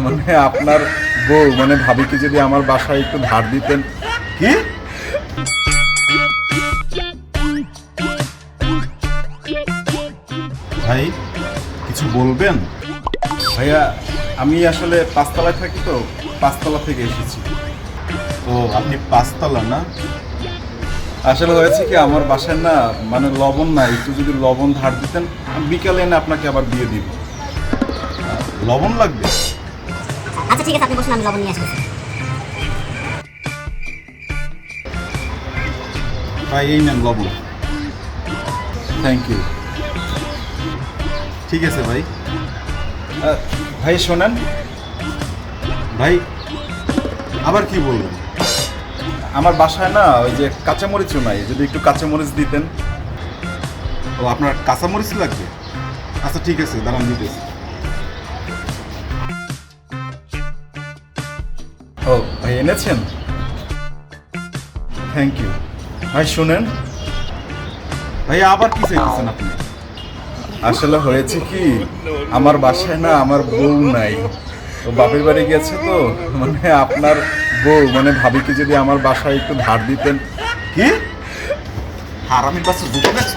মানে আপনার বউ মানে ভাবিকে যদি আমার বাসায় একটু ধার দিতেন। কি? ভাই কিছু বলবেন? ভাইয়া আমি আসলে পাঁচতলায় থাকি, তো পাঁচতলা থেকে এসেছি। ও আপনি পাঁচতলা না? আসলে হয়েছে কি, আমার বাসায় না মানে লবণ নাই, একটু যদি লবণ ধার দিতেন আমি বিকালে এনে আপনাকে আবার দিয়ে দিব। লবণ লাগবে? আচ্ছা ঠিক আছে, আপনি বসুন, আমি লবণ নিয়ে আসতেছি। ভাই এই নেন লবণ। Thank you. ঠিক আছে ভাই। ভাই শোনেন ভাই, আবার কি বলবেন? আমার বাসায় না ওই যে কাঁচামরিচও নাই, যদি একটু কাঁচামরিচ দিতেন। ও আপনার কাঁচামরিচ লাগবে? আচ্ছা ঠিক আছে, দাঁড়ান দিতেছি। ও ভাই এনেছেন, থ্যাংক ইউ। ভাই শুনেন, ভাই আবার কি চাইতেছেন আপনি? আসলে হয়েছে কি, আমার বাসায় না আমার বউ নাই, ও বাপের বাড়ি গেছে, তো মানে আপনার বউ মানে ভাবিকে যদি আমার বাসায় একটু ধার দিতেন। কি? হারামির বাচ্চা দুটো গেছে।